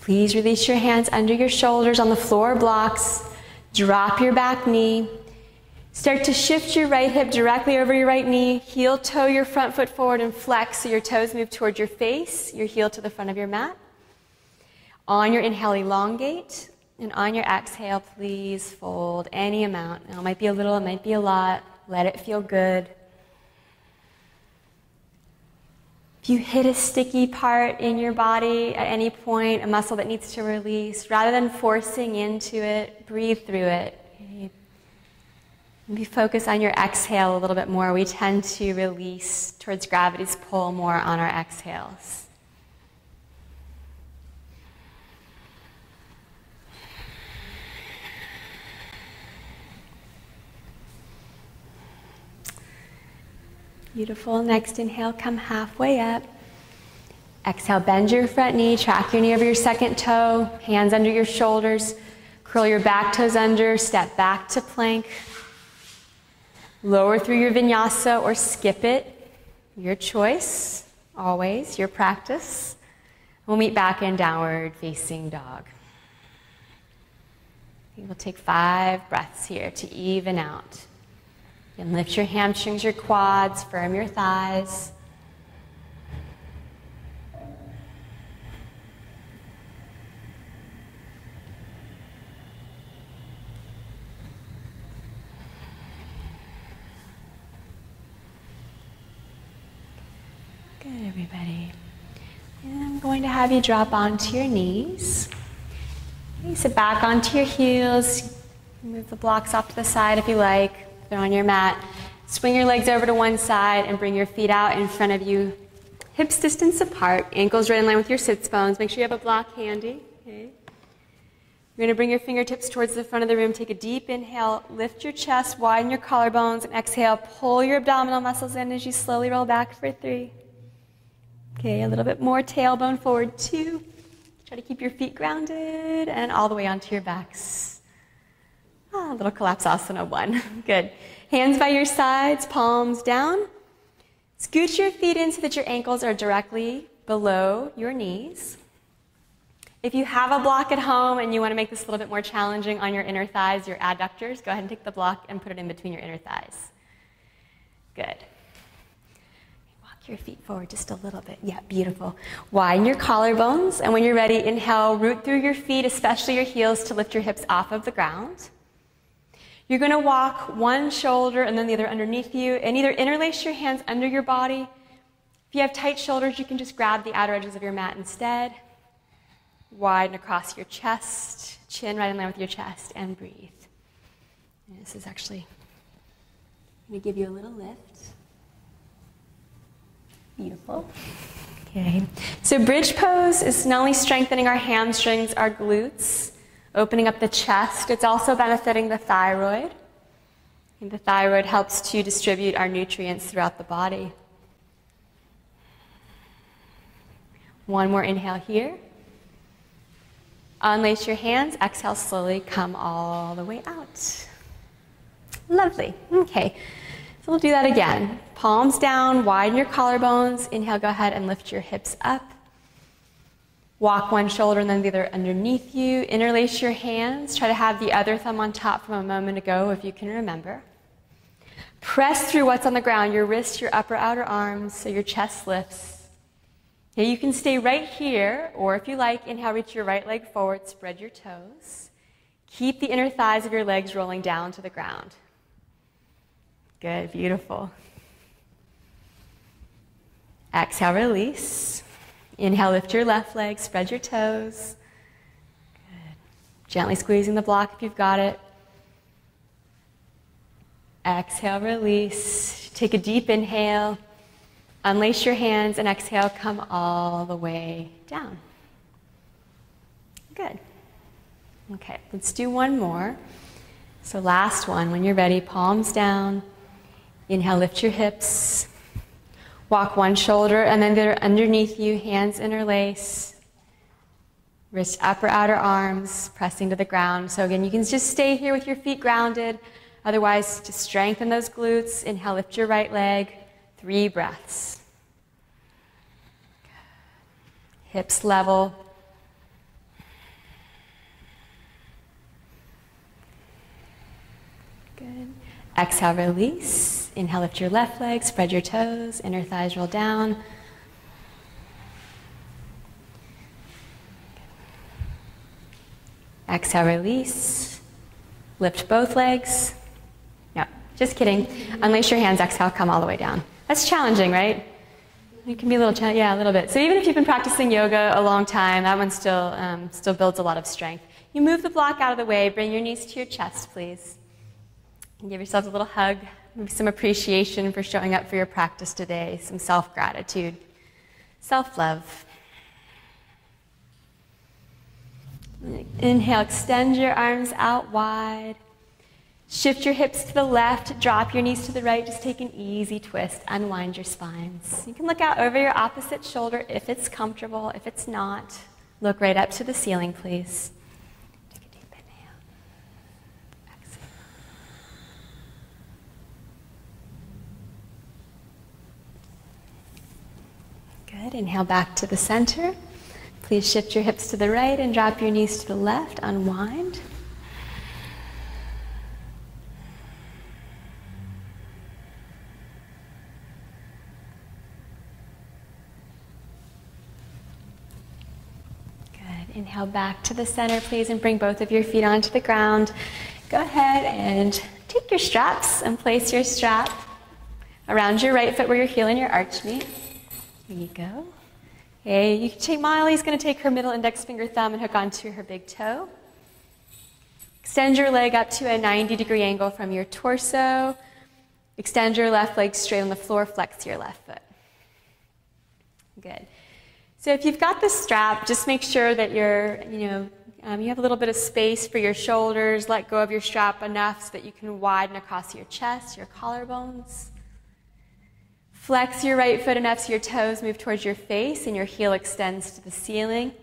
Please release your hands under your shoulders on the floor blocks. Drop your back knee. Start to shift your right hip directly over your right knee. Heel toe your front foot forward and flex so your toes move towards your face, your heel to the front of your mat. On your inhale, elongate. And on your exhale, please fold any amount. Now, it might be a little, it might be a lot. Let it feel good. If you hit a sticky part in your body at any point, a muscle that needs to release, rather than forcing into it, breathe through it. Okay? Maybe focus on your exhale a little bit more. We tend to release towards gravity's pull more on our exhales. Beautiful. Next inhale, come halfway up. Exhale, bend your front knee, track your knee over your second toe, hands under your shoulders, curl your back toes under, step back to plank. Lower through your vinyasa or skip it. Your choice, always, your practice. We'll meet back in downward facing dog. We'll take 5 breaths here to even out. And lift your hamstrings, your quads, firm your thighs. Good, everybody. And I'm going to have you drop onto your knees. Okay, sit back onto your heels. Move the blocks off to the side if you like. They're on your mat. Swing your legs over to one side and bring your feet out in front of you. Hips distance apart, ankles right in line with your sits bones. Make sure you have a block handy. Okay. You're going to bring your fingertips towards the front of the room. Take a deep inhale, lift your chest, widen your collarbones, and exhale, pull your abdominal muscles in as you slowly roll back for 3. Okay, a little bit more, tailbone forward, 2. Try to keep your feet grounded and all the way onto your backs. A little collapsasana 1. Good. Hands by your sides, palms down. Scoot your feet in so that your ankles are directly below your knees. If you have a block at home and you want to make this a little bit more challenging on your inner thighs, your adductors, go ahead and take the block and put it in between your inner thighs. Good. Walk your feet forward just a little bit. Yeah, beautiful. Widen your collarbones, and when you're ready, inhale, root through your feet, especially your heels, to lift your hips off of the ground. You're going to walk one shoulder and then the other underneath you, and either interlace your hands under your body. If you have tight shoulders, you can just grab the outer edges of your mat instead. Widen across your chest, chin right in line with your chest, and breathe. And this is actually going to give you a little lift. Beautiful. Okay. So bridge pose is not only strengthening our hamstrings, our glutes, opening up the chest, it's also benefiting the thyroid. And the thyroid helps to distribute our nutrients throughout the body. One more inhale here. Unlace your hands, exhale slowly, come all the way out. Lovely. Okay, so we'll do that again. Palms down, widen your collarbones. Inhale, go ahead and lift your hips up. Walk one shoulder and then the other underneath you. Interlace your hands. Try to have the other thumb on top from a moment ago if you can remember. Press through what's on the ground, your wrists, your upper outer arms, so your chest lifts. Now you can stay right here, or if you like, inhale, reach your right leg forward, spread your toes. Keep the inner thighs of your legs rolling down to the ground. Good, beautiful. Exhale, release. Inhale, lift your left leg, spread your toes. Good. Gently squeezing the block if you've got it. Exhale, release. Take a deep inhale. Unlace your hands and exhale, come all the way down. Good. Okay, let's do one more. So last one, when you're ready, palms down. Inhale, lift your hips. Walk one shoulder and then they're underneath you, hands interlace. Wrist, upper, outer arms, pressing to the ground. So again, you can just stay here with your feet grounded. Otherwise, to strengthen those glutes, inhale, lift your right leg. 3 breaths. Hips level. Good. Exhale, release. Inhale, lift your left leg, spread your toes, inner thighs roll down. Exhale, release. Lift both legs. No, just kidding. Unlace your hands, exhale, come all the way down. That's challenging, right? It can be a little challenging, yeah, a little bit. So even if you've been practicing yoga a long time, that one still builds a lot of strength. You move the block out of the way, bring your knees to your chest, please. And give yourselves a little hug, maybe some appreciation for showing up for your practice today, some self-gratitude, self-love. Inhale, extend your arms out wide. Shift your hips to the left, drop your knees to the right, just take an easy twist, unwind your spines. You can look out over your opposite shoulder if it's comfortable. If it's not, look right up to the ceiling, please. Take a deep inhale. Exhale. Good, inhale back to the center. Please shift your hips to the right and drop your knees to the left, unwind. Inhale back to the center, please, and bring both of your feet onto the ground. Go ahead and take your straps and place your strap around your right foot where your heel and your arch meet. There you go. Okay, you can take Molly's going to take her middle index finger thumb and hook onto her big toe. Extend your leg up to a 90-degree angle from your torso. Extend your left leg straight on the floor, flex your left foot. Good. So if you've got the strap, just make sure that you have a little bit of space for your shoulders. Let go of your strap enough so that you can widen across your chest, your collarbones. Flex your right foot enough so your toes move towards your face and your heel extends to the ceiling.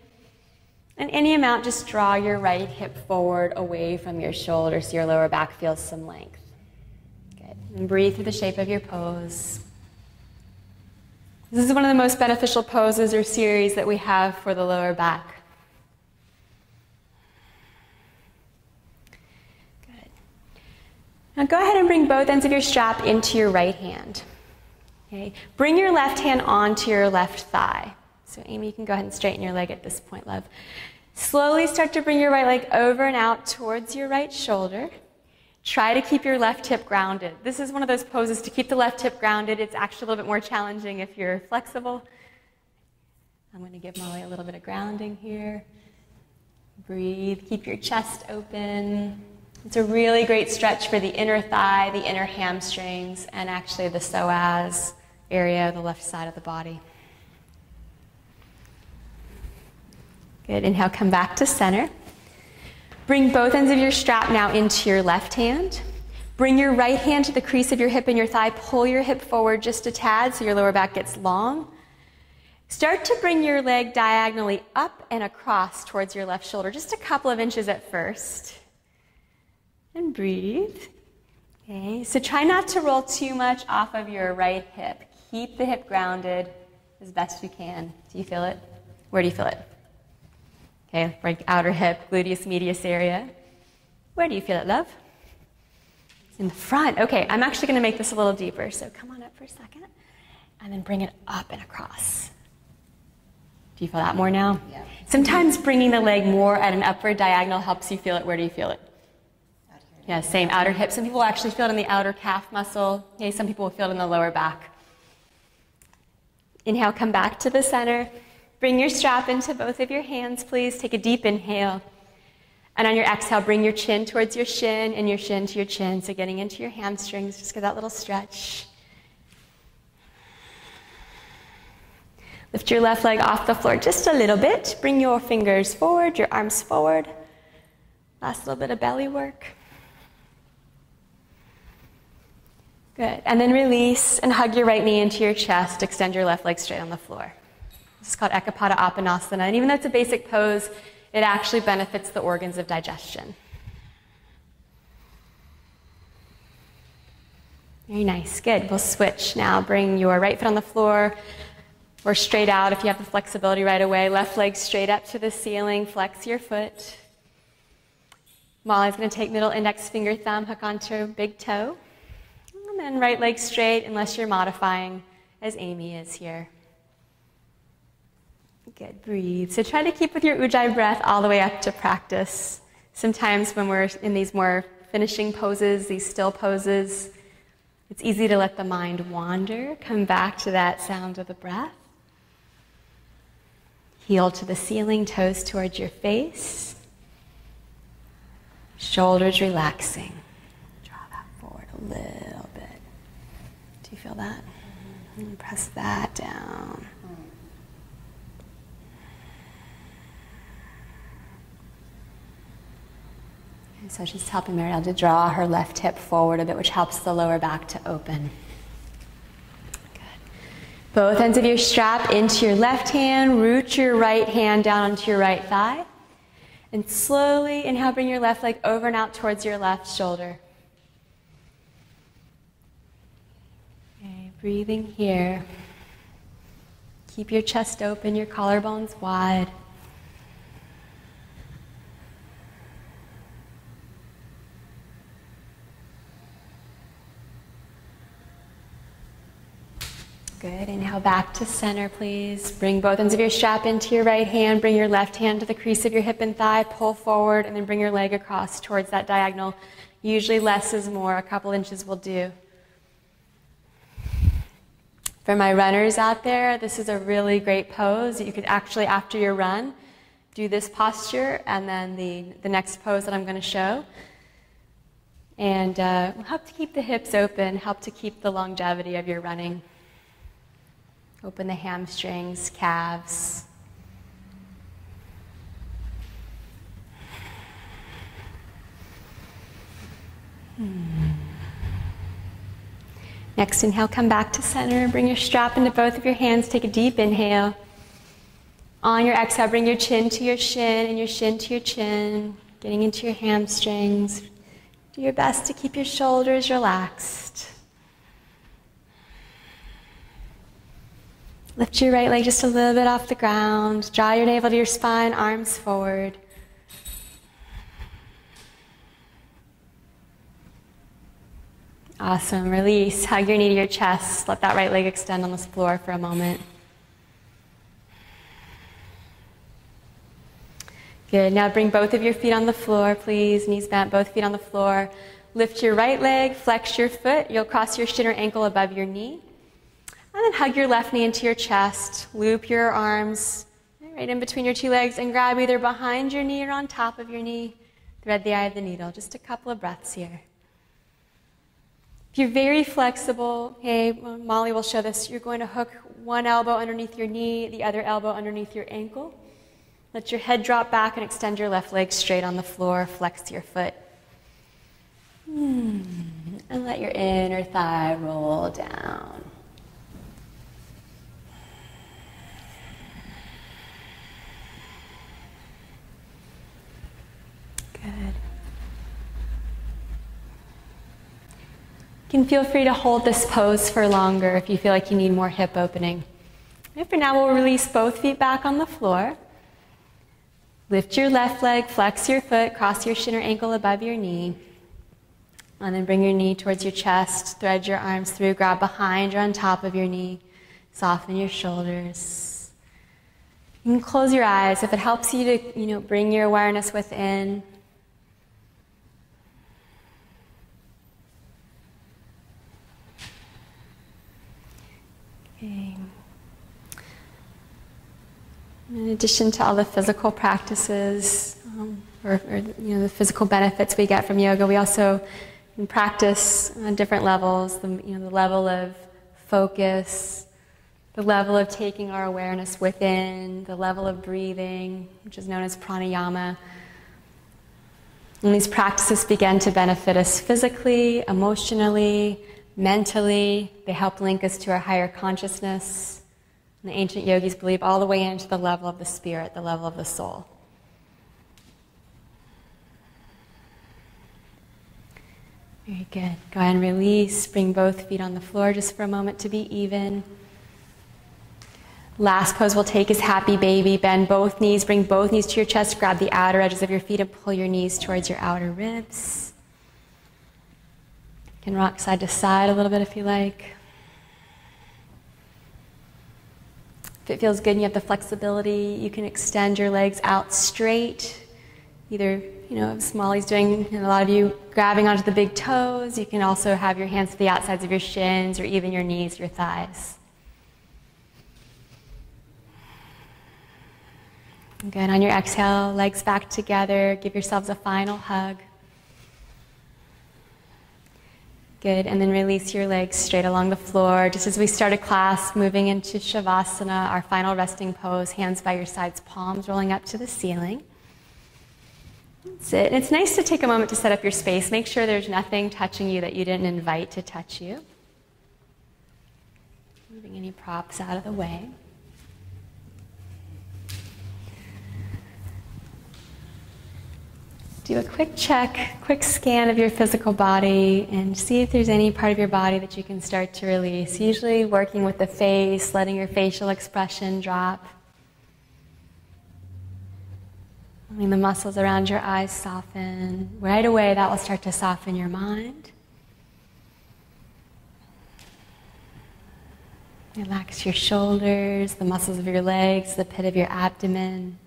And any amount, just draw your right hip forward away from your shoulder so your lower back feels some length. Good. And breathe through the shape of your pose. This is one of the most beneficial poses or series that we have for the lower back. Good. Now go ahead and bring both ends of your strap into your right hand. Okay. Bring your left hand onto your left thigh. So Amy, you can go ahead and straighten your leg at this point, love. Slowly start to bring your right leg over and out towards your right shoulder. Try to keep your left hip grounded. This is one of those poses to keep the left hip grounded. It's actually a little bit more challenging if you're flexible. I'm going to give Molly a little bit of grounding here. Breathe, keep your chest open. It's a really great stretch for the inner thigh, the inner hamstrings, and actually the psoas area, the left side of the body. Good. Inhale, come back to center. Bring both ends of your strap now into your left hand. Bring your right hand to the crease of your hip and your thigh. Pull your hip forward just a tad so your lower back gets long. Start to bring your leg diagonally up and across towards your left shoulder, just a couple of inches at first. And breathe. Okay, so try not to roll too much off of your right hip. Keep the hip grounded as best you can. Do you feel it? Where do you feel it? Okay, right outer hip, gluteus medius area. Where do you feel it, love? It's in the front. Okay, I'm actually going to make this a little deeper. So come on up for a second, and then bring it up and across. Do you feel that more now? Yeah. Sometimes bringing the leg more at an upward diagonal helps you feel it. Where do you feel it? Out here. Yeah, same outer hip. Some people actually feel it in the outer calf muscle. Okay, some people will feel it in the lower back. Inhale, come back to the center. Bring your strap into both of your hands, please. Take a deep inhale. And on your exhale, bring your chin towards your shin and your shin to your chin. So getting into your hamstrings, just get that little stretch. Lift your left leg off the floor just a little bit. Bring your fingers forward, your arms forward. Last little bit of belly work. Good. And then release and hug your right knee into your chest. Extend your left leg straight on the floor. This is called Ekapada Apanasana. And even though it's a basic pose, it actually benefits the organs of digestion. Very nice. Good. We'll switch now. Bring your right foot on the floor or straight out if you have the flexibility right away. Left leg straight up to the ceiling. Flex your foot. Molly's going to take middle index finger thumb, hook onto big toe. And then right leg straight unless you're modifying as Amy is here. Good, breathe. So try to keep with your Ujjayi breath all the way up to practice. Sometimes when we're in these more finishing poses, these still poses, it's easy to let the mind wander. Come back to that sound of the breath. Heel to the ceiling, toes towards your face. Shoulders relaxing. Draw that forward a little bit. Do you feel that? And press that down. So just helping Marielle to draw her left hip forward a bit, which helps the lower back to open. Good. Both ends of your strap into your left hand. Root your right hand down onto your right thigh. And slowly inhale, bring your left leg over and out towards your left shoulder. Okay, breathing here. Keep your chest open, your collarbones wide. Good. Inhale back to center, please. Bring both ends of your strap into your right hand. Bring your left hand to the crease of your hip and thigh. Pull forward, and then bring your leg across towards that diagonal. Usually less is more. A couple inches will do. For my runners out there, this is a really great pose. You could actually, after your run, do this posture and then the next pose that I'm going to show. And will help to keep the hips open, help to keep the longevity of your running. Open the hamstrings, calves. Next inhale, come back to center. Bring your strap into both of your hands. Take a deep inhale. On your exhale, bring your chin to your shin and your shin to your chin, getting into your hamstrings. Do your best to keep your shoulders relaxed. Lift your right leg just a little bit off the ground. Draw your navel to your spine, arms forward. Awesome. Release. Hug your knee to your chest. Let that right leg extend on this floor for a moment. Good. Now bring both of your feet on the floor, please. Knees bent, both feet on the floor. Lift your right leg, flex your foot. You'll cross your shin or ankle above your knee. And then hug your left knee into your chest. Loop your arms right in between your two legs and grab either behind your knee or on top of your knee. Thread the eye of the needle. Just a couple of breaths here. If you're very flexible, Molly will show this, you're going to hook one elbow underneath your knee, the other elbow underneath your ankle. Let your head drop back and extend your left leg straight on the floor. Flex your foot. And let your inner thigh roll down. Good. You can feel free to hold this pose for longer if you feel like you need more hip opening. And for now, we'll release both feet back on the floor. Lift your left leg, flex your foot, cross your shin or ankle above your knee. And then bring your knee towards your chest, thread your arms through, grab behind or on top of your knee, soften your shoulders. You can close your eyes if it helps you to, bring your awareness within. Okay. In addition to all the physical practices, the physical benefits we get from yoga, we also can practice on different levels. The level of focus, the level of taking our awareness within, the level of breathing, which is known as pranayama. And these practices begin to benefit us physically, emotionally, mentally. They help link us to our higher consciousness. And the ancient yogis believe all the way into the level of the spirit, the level of the soul. Very good. Go ahead and release. Bring both feet on the floor just for a moment to be even. Last pose we'll take is happy baby. Bend both knees. Bring both knees to your chest. Grab the outer edges of your feet and pull your knees towards your outer ribs. You can rock side to side a little bit if you like. If it feels good and you have the flexibility, you can extend your legs out straight. Either, as Molly's doing, and a lot of you grabbing onto the big toes. You can also have your hands to the outsides of your shins or even your knees, your thighs. Good. On your exhale, legs back together. Give yourselves a final hug. Good, and then release your legs straight along the floor. Just as we started class, moving into Shavasana, our final resting pose, hands by your sides, palms rolling up to the ceiling. That's it. And it's nice to take a moment to set up your space. Make sure there's nothing touching you that you didn't invite to touch you. Moving any props out of the way. Do a quick check, quick scan of your physical body and see if there's any part of your body that you can start to release. Usually working with the face, letting your facial expression drop. Letting the muscles around your eyes soften. Right away, that will start to soften your mind. Relax your shoulders, the muscles of your legs, the pit of your abdomen.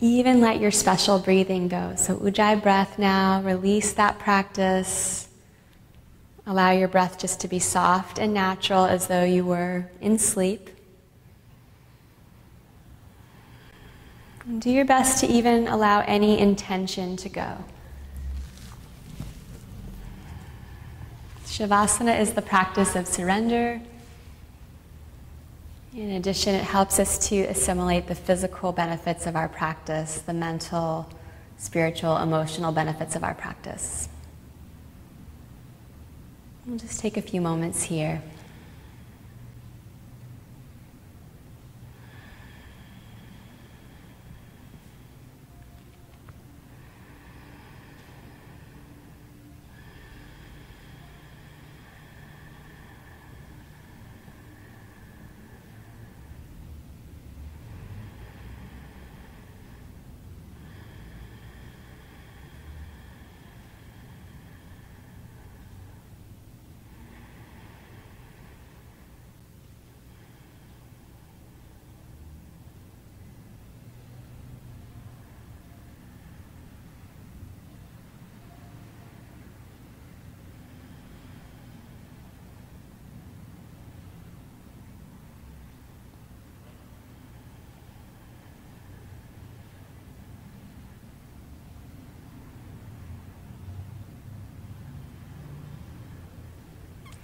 Even let your special breathing go. So Ujjayi breath now, release that practice. Allow your breath just to be soft and natural as though you were in sleep. And do your best to even allow any intention to go. Shavasana is the practice of surrender. In addition, it helps us to assimilate the physical benefits of our practice, the mental, spiritual, emotional benefits of our practice. We'll just take a few moments here.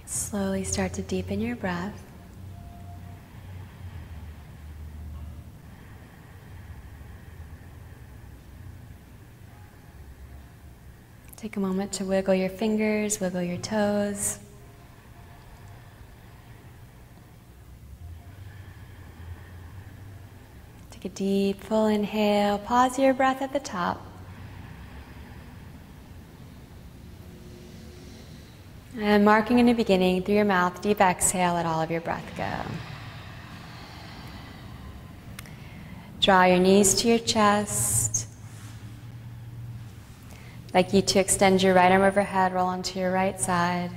Slowly start to deepen your breath. Take a moment to wiggle your fingers, wiggle your toes. Take a deep, full inhale. Pause your breath at the top. And marking a new beginning through your mouth, deep exhale, let all of your breath go. Draw your knees to your chest. I'd like you to extend your right arm overhead, roll onto your right side.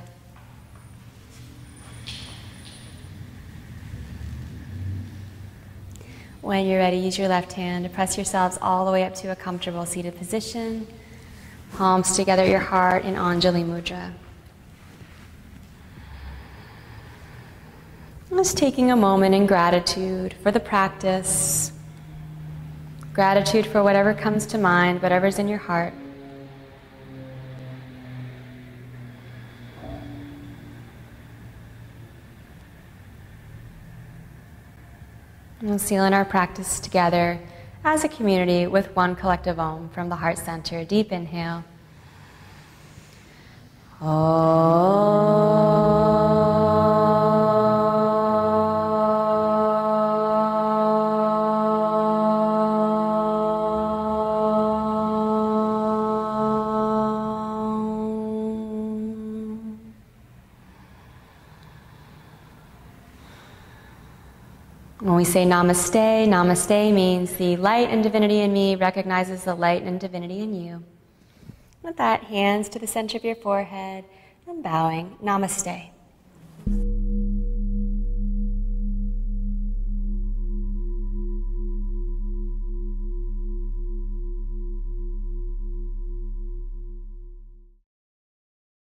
When you're ready, use your left hand to press yourselves all the way up to a comfortable seated position. Palms together at your heart in Anjali Mudra. Just taking a moment in gratitude for the practice, gratitude for whatever comes to mind, whatever's in your heart. And we'll seal in our practice together as a community with one collective Om from the heart center. Deep inhale. When we say namaste, namaste means the light and divinity in me recognizes the light and divinity in you. With that, hands to the center of your forehead and bowing, namaste.